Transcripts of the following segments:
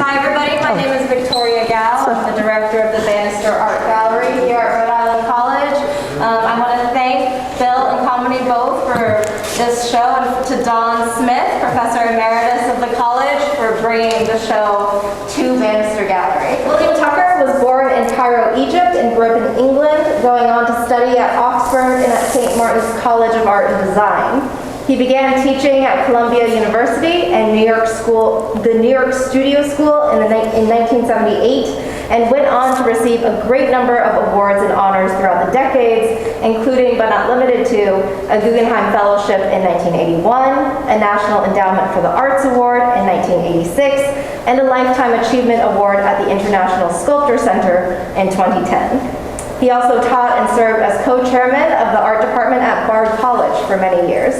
Hi everybody, my name is Victoria Gao. I'm the director of the Bannister Art Gallery here at Rhode Island College. I want to thank Bill and Kamini both for this show, and to Don Smith, Professor Emeritus of the college, for bringing the show to Bannister Gallery. William Tucker was born in Cairo, Egypt, and grew up in England, going on to study at Oxford and at St. Martin's College of Art and Design. He began teaching at Columbia University and the New York Studio School in 1978, and went on to receive a great number of awards and honors throughout the decades, including but not limited to a Guggenheim Fellowship in 1981, a National Endowment for the Arts Award in 1986, and a Lifetime Achievement Award at the International Sculptor Center in 2010. He also taught and served as co-chairman of the art department at Bard College for many years.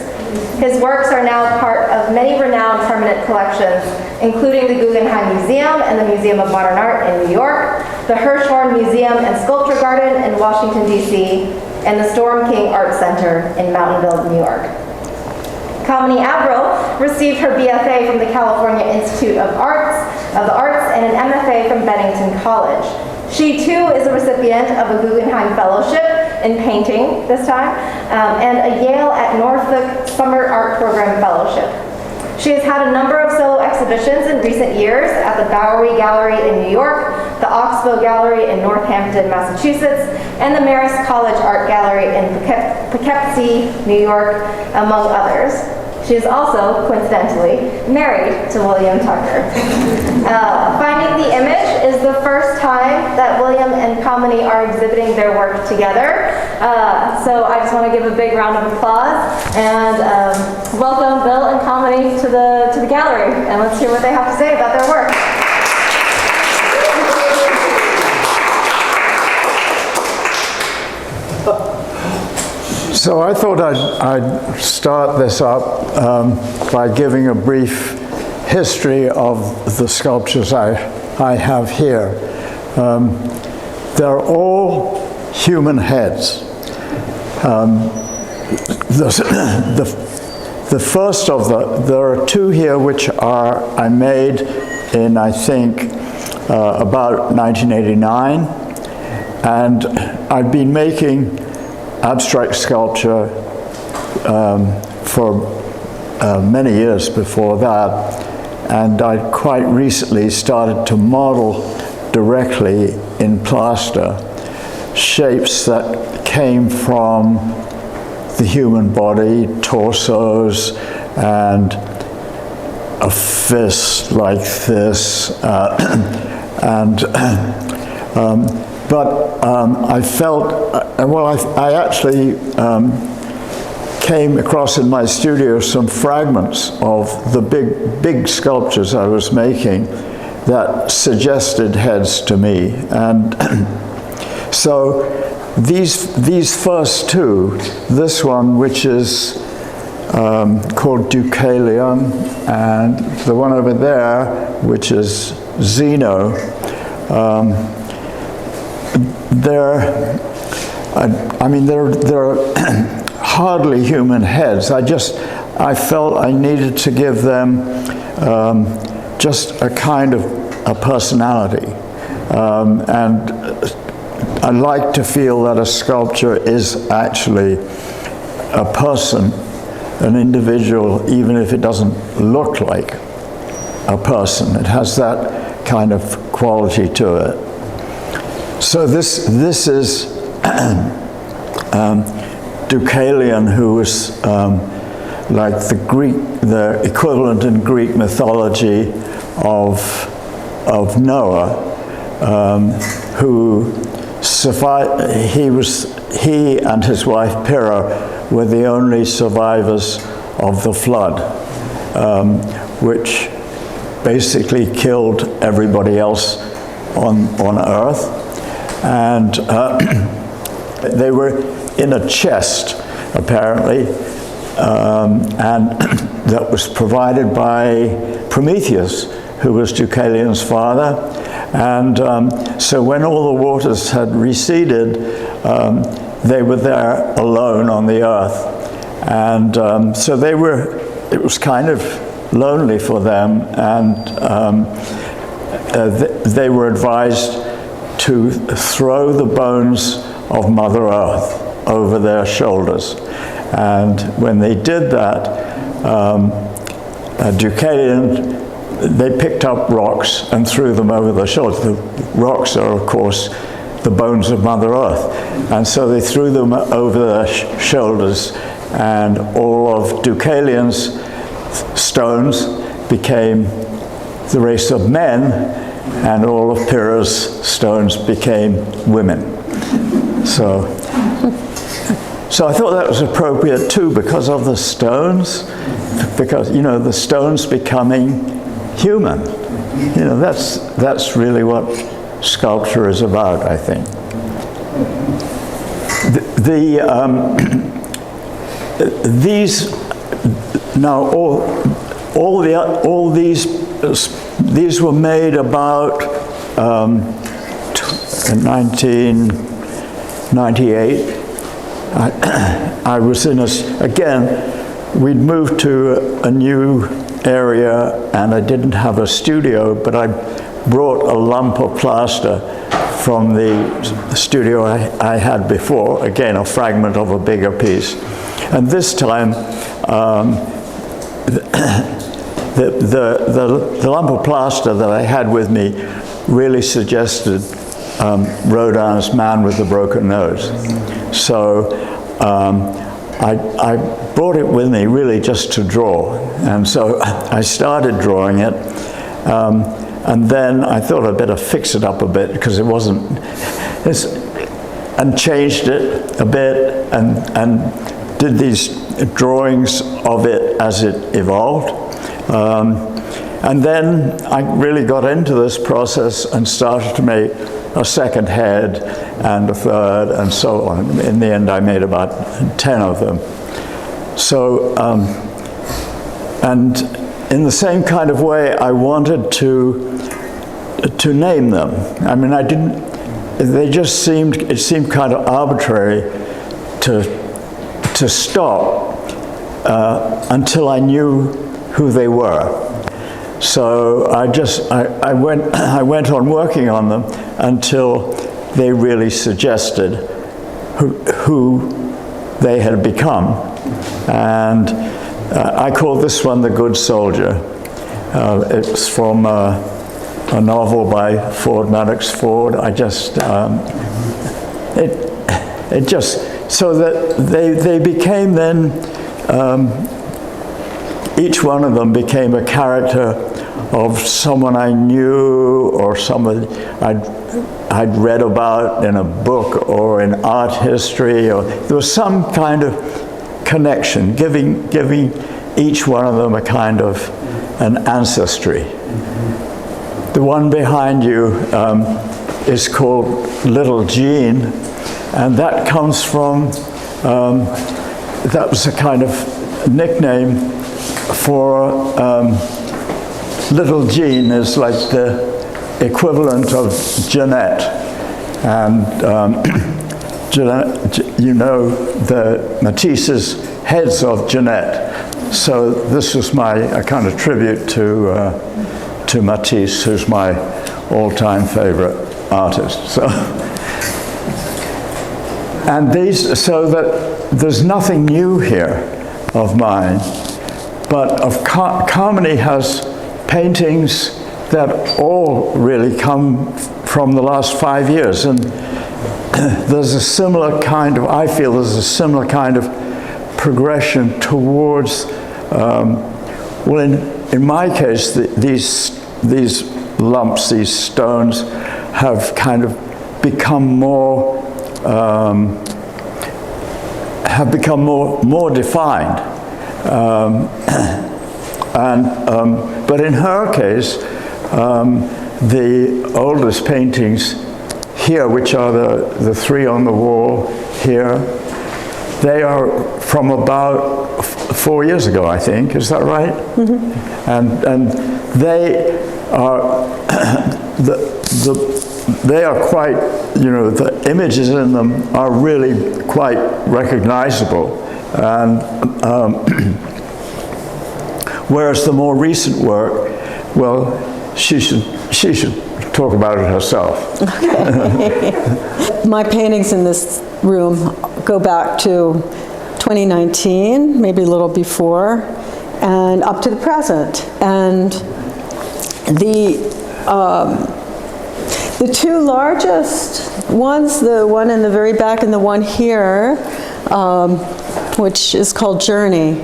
His works are now part of many renowned permanent collections, including the Guggenheim Museum and the Museum of Modern Art in New York, the Hirshhorn Museum and Sculpture Garden in Washington, D.C., and the Storm King Art Center in Mountainville, New York. Kamini Avril received her BFA from the California Institute of the Arts and an MFA from Bennington College. She too is a recipient of a Guggenheim Fellowship in painting this time, and a Yale at Norfolk Summer Art Program Fellowship. She has had a number of solo exhibitions in recent years at the Bowery Gallery in New York, the Oxbow Gallery in Northampton, Massachusetts, and the Marist College Art Gallery in Poughkeepsie, New York, among others. She is also, coincidentally, married to William Tucker. Finding the Image is the first time that William and Kamini are exhibiting their work together. So I just want to give a big round of applause and welcome Bill and Kamini to the gallery, and let's hear what they have to say about their work. So I thought I'd start this up by giving a brief history of the sculptures I have here. They're all human heads. The first of there are two here which I made in, I think, about 1989, and I've been making abstract sculpture for many years before that, and I quite recently started to model directly in plaster shapes that came from the human body, torsos, and a fist like this, but I felt, I actually came across in my studio some fragments of the big sculptures I was making that suggested heads to me. And so these first two, this one which is called Deucalion, and the one over there which is Zeno, they're hardly human heads. I felt I needed to give them just a kind of a personality. And I like to feel that a sculpture is actually a person, an individual, even if it doesn't look like a person. It has that kind of quality to it. So this is Deucalion, who was like the equivalent in Greek mythology of Noah, who survived. He and his wife Pyrrha were the only survivors of the flood, which basically killed everybody else on Earth. And they were in a chest, apparently, and that was provided by Prometheus, who was Deucalion's father. And so when all the waters had receded, they were there alone on the earth. And so it was kind of lonely for them. And they were advised to throw the bones of Mother Earth over their shoulders. And when they did that, Deucalion, they picked up rocks and threw them over their shoulders. The rocks are, of course, the bones of Mother Earth. And so they threw them over their shoulders, and all of Deucalion's stones became the race of men, and all of Pyrrha's stones became women. So I thought that was appropriate too, because of the stones, because, you know, the stones becoming human. You know, that's really what sculpture is about, I think. These now all these were made about 1998. I was in again, we'd moved to a new area and I didn't have a studio, but I brought a lump of plaster from the studio I had before, again a fragment of a bigger piece. And this time, the lump of plaster that I had with me really suggested Rodin's Man with the Broken Nose. So I brought it with me really just to draw. And so I started drawing it. And then I thought I'd better fix it up a bit because it wasn't, and changed it a bit and did these drawings of it as it evolved. And then I really got into this process and started to make a second head and a third and so on. In the end, I made about 10 of them. So, and in the same kind of way, I wanted to name them. I mean, I didn't, it seemed kind of arbitrary to stop until I knew who they were. So I went on working on them until they really suggested who they had become. And I call this one The Good Soldier. It's from a novel by Ford Maddox Ford. I just, it just, so that they became then, each one of them became a character of someone I knew or someone I'd read about in a book or in art history, or there was some kind of connection, giving each one of them a kind of an ancestry. The one behind you is called Little Jean, and that comes from, that was a kind of nickname for Little Jean is like the equivalent of Jeanette. And Jeanette, you know, the Matisse's heads of Jeanette. So this was a kind of tribute to Matisse, who's my all-time favorite artist. So, and these, so that there's nothing new here of mine, but of Kamini has paintings that all really come from the last 5 years, and there's a similar kind of, I feel there's a similar kind of progression towards, well, in my case, these lumps, these stones, have kind of become more defined. But in her case, the oldest paintings here, which are the three on the wall here, they are from about 4 years ago, I think. Is that right? Mm-hmm. And they are they are quite, you know, the images in them are really quite recognizable. And whereas the more recent work, well, she should talk about it herself. My paintings in this room go back to 2019, maybe a little before, and up to the present. And the two largest ones, the one in the very back and the one here, which is called Journey,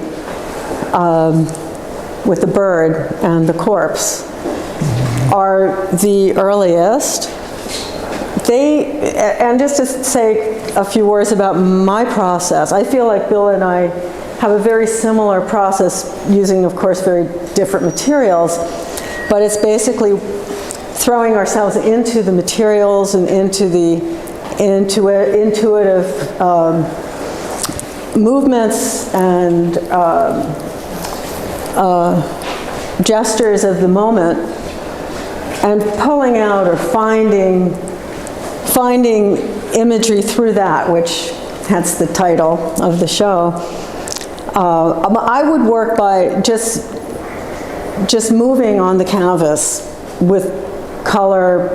with the bird and the corpse, are the earliest. And just to say a few words about my process, I feel like Bill and I have a very similar process, using, of course, very different materials, but it's basically throwing ourselves into the materials and into the intuitive movements and gestures of the moment, and pulling out or finding imagery through that, which hence the title of the show. I would work by just moving on the canvas with color,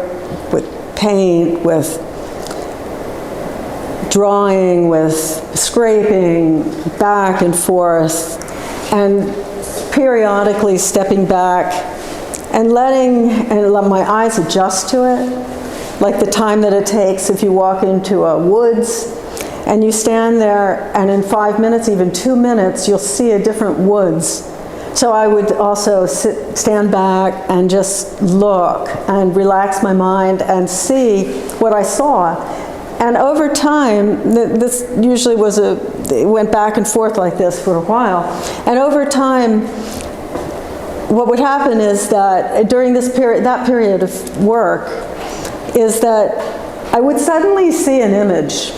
with paint, with drawing, with scraping back and forth, and periodically stepping back and let my eyes adjust to it, like the time that it takes if you walk into a woods and you stand there, and in 5 minutes, even 2 minutes, you'll see a different woods. So I would also stand back and just look and relax my mind and see what I saw. And over time, this usually it went back and forth like this for a while. And over time, what would happen is that during that period of work, is that I would suddenly see an image.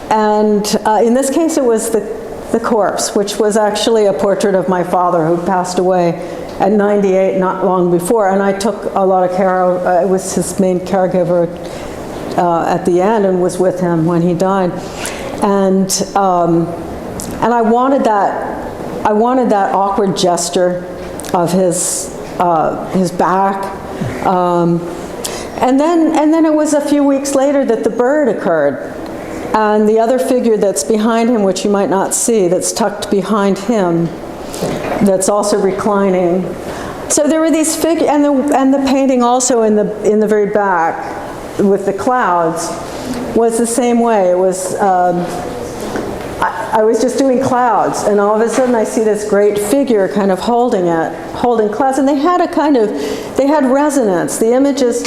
And in this case, it was the corpse, which was actually a portrait of my father, who passed away at 98, not long before. And I took a lot of care of, I was his main caregiver at the end, and was with him when he died. And I wanted that awkward gesture of his back. And then it was a few weeks later that the bird occurred. And the other figure that's behind him, which you might not see, that's tucked behind him, that's also reclining. So there were these figures, and the painting also in the very back with the clouds was the same way. It was, I was just doing clouds, and all of a sudden I see this great figure kind of holding clouds, and they had resonance. The images,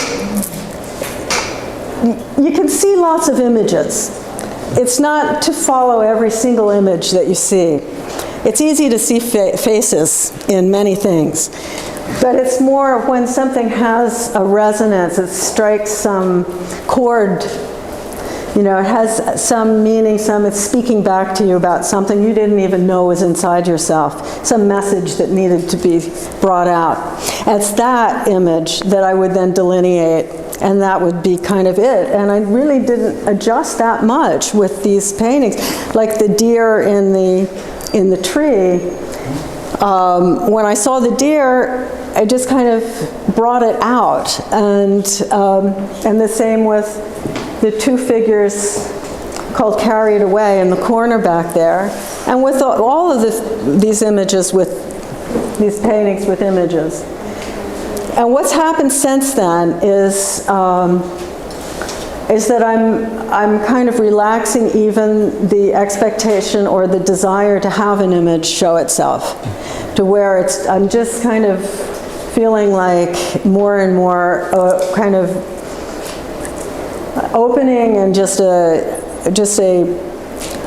you can see lots of images. It's not to follow every single image that you see. It's easy to see faces in many things, but it's more when something has a resonance, it strikes some chord, it has some meaning, it's speaking back to you about something you didn't even know was inside yourself, some message that needed to be brought out. And it's that image that I would then delineate, and that would be kind of it. And I really didn't adjust that much with these paintings. Like the deer in the tree, when I saw the deer, I just kind of brought it out. And the same with the two figures called Carried Away in the corner back there. And with all of these images, with these paintings with images. And what's happened since then is that I'm kind of relaxing even the expectation or the desire to have an image show itself, to where I'm just kind of feeling like more and more kind of opening and just a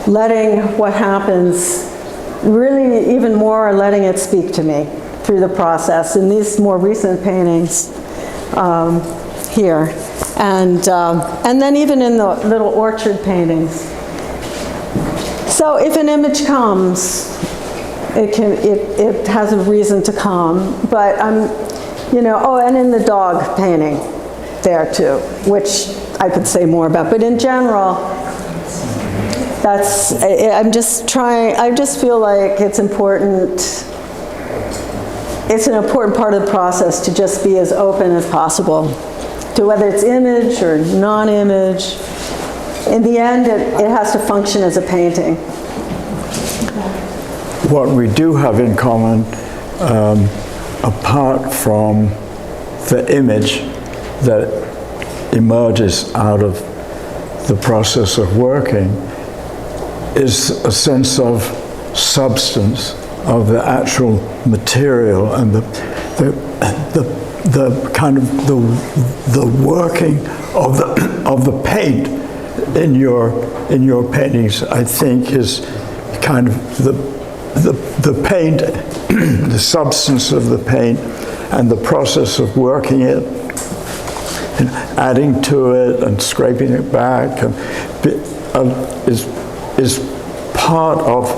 letting what happens, really even more letting it speak to me through the process in these more recent paintings here, and then even in the little orchard paintings. So if an image comes, it has a reason to come, but and in the dog painting there too, which I could say more about, but in general, I just feel like it's important it's an important part of the process to just be as open as possible to whether it's image or non-image. In the end, it has to function as a painting. What we do have in common, apart from the image that emerges out of the process of working, is a sense of substance, of the actual material, and the kind of the working of the paint in your paintings. I think is kind of the paint, the substance of the paint, and the process of working it, and adding to it and scraping it back, and is part of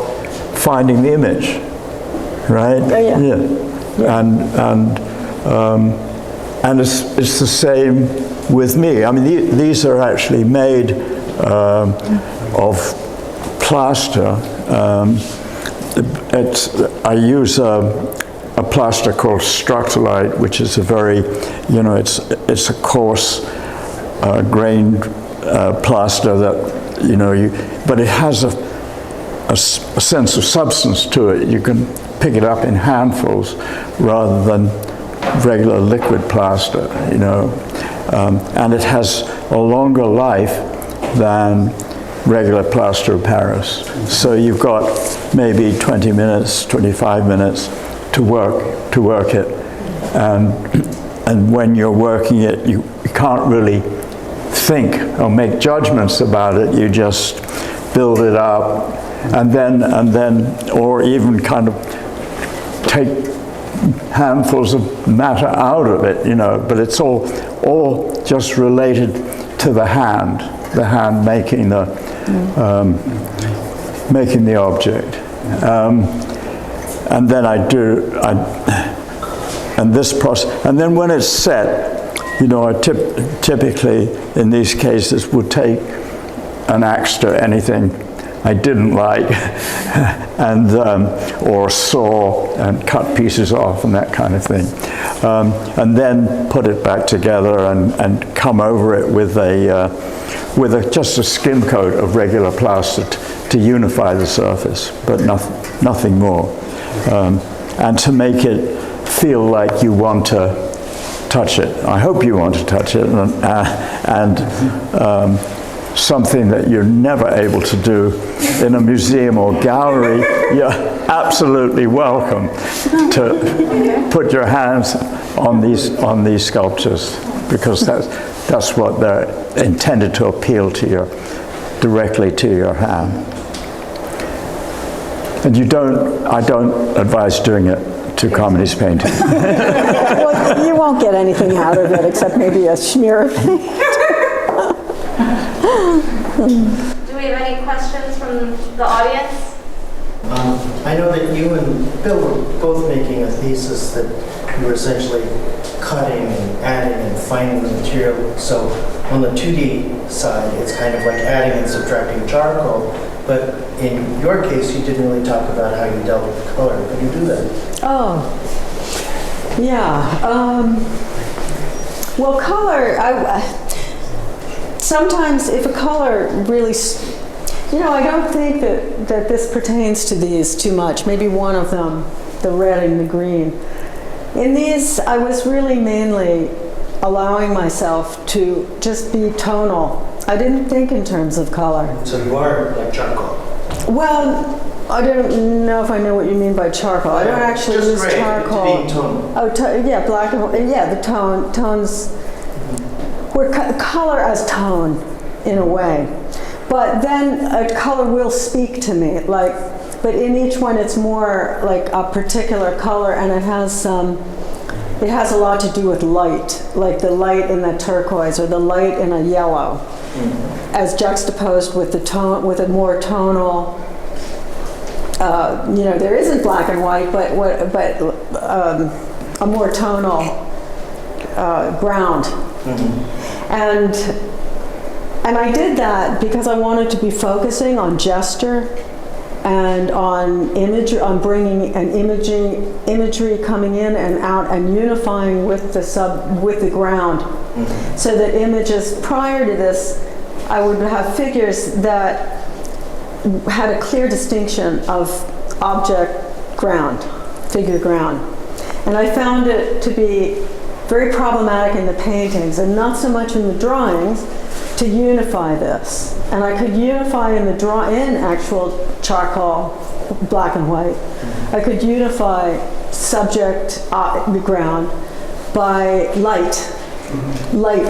finding the image, right? Oh, yeah. Yeah. And it's the same with me. I mean, these are actually made of plaster. I use a plaster called Structuralite, which is a very, it's a coarse grained plaster that, but it has a sense of substance to it. You can pick it up in handfuls rather than regular liquid plaster, and it has a longer life than regular plaster of Paris. So you've got maybe 20 minutes, 25 minutes to work it, and when you're working it, you can't really think or make judgments about it. You just build it up, and then, or even kind of take handfuls of matter out of it, but it's all just related to the hand making the object. And then and this process, and then when it's set, I typically in these cases would take an axe to anything I didn't like, and or saw and cut pieces off and that kind of thing, and then put it back together and come over it with just a skim coat of regular plaster to unify the surface, but nothing more, and to make it feel like you want to touch it. I hope you want to touch it, and something that you're never able to do in a museum or gallery. You're absolutely welcome to put your hands on these sculptures, because that's what they're intended to appeal to directly to your hand. And I don't advise doing it to Kamini's painting. Well, you won't get anything out of it except maybe a smear of paint. Do we have any questions from the audience? I know that you and Bill were both making a thesis that you were essentially cutting and adding and finding the material. So on the 2D side, it's kind of like adding and subtracting charcoal. But in your case, you didn't really talk about how you dealt with color. Could you do that? Oh, yeah. Well, color, sometimes if a color really, I don't think that this pertains to these too much. Maybe one of them, the red and the green. In these, I was really mainly allowing myself to just be tonal. I didn't think in terms of color. So you are like charcoal? Well, I don't know if I know what you mean by charcoal. I don't actually use charcoal. Just being tonal. Oh, yeah, black and white. Yeah, the tones. We're color as tone, in a way. But then a color will speak to me, but in each one it's more like a particular color, and it has a lot to do with light, like the light in the turquoise or the light in a yellow, as juxtaposed with the tone, with a more tonal. There isn't black and white, but a more tonal ground. And I did that because I wanted to be focusing on gesture and on bringing an imagery coming in and out and unifying with the ground, so that images prior to this, I would have figures that had a clear distinction of object ground, figure ground, and I found it to be very problematic in the paintings and not so much in the drawings to unify this. And I could unify in actual charcoal, black and white. I could unify subject, the ground, by light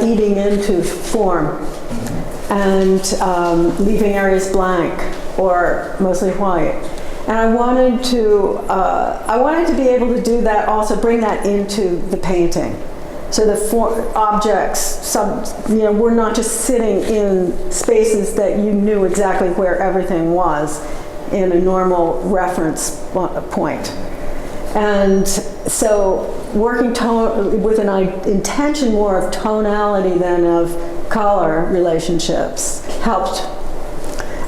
eating into form, and leaving areas blank or mostly white. And I wanted to be able to do that, also bring that into the painting. So the objects, were not just sitting in spaces that you knew exactly where everything was in a normal reference point. And so working with an intention more of tonality than of color relationships helped.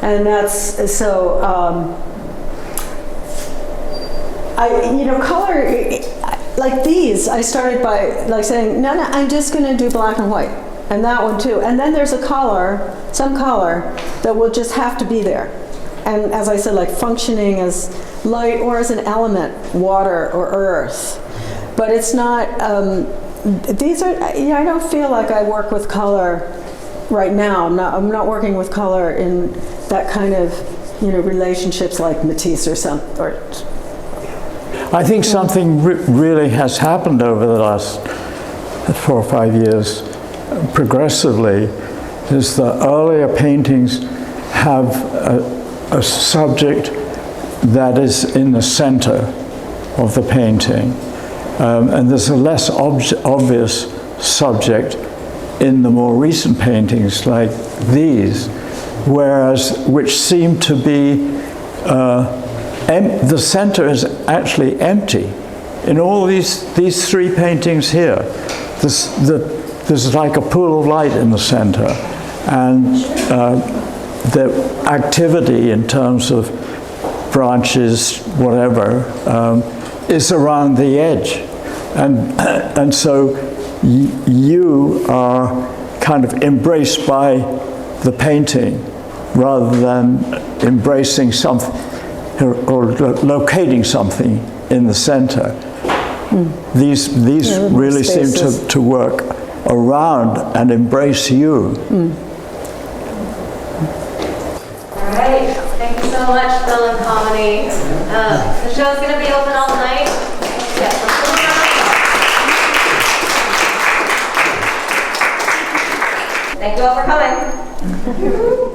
And that's so. Color, like these, I started by saying, no, I'm just going to do black and white, and that one too. And then there's some color that will just have to be there. And as I said, like functioning as light or as an element, water or earth. But it's not, I don't feel like I work with color right now. I'm not working with color in that kind of, relationships like Matisse or something. I think something really has happened over the last 4 or 5 years, progressively, is the earlier paintings have a subject that is in the center of the painting, and there's a less obvious subject in the more recent paintings like these, which seem to be the center is actually empty. In all these 3 paintings here, there's like a pool of light in the center, and the activity in terms of branches, whatever, is around the edge. And so you are kind of embraced by the painting rather than embracing something or locating something in the center. These really seem to work around and embrace you. All right, thank you so much, Bill and Kamini. The show's going to be open all night. Thank you all for coming.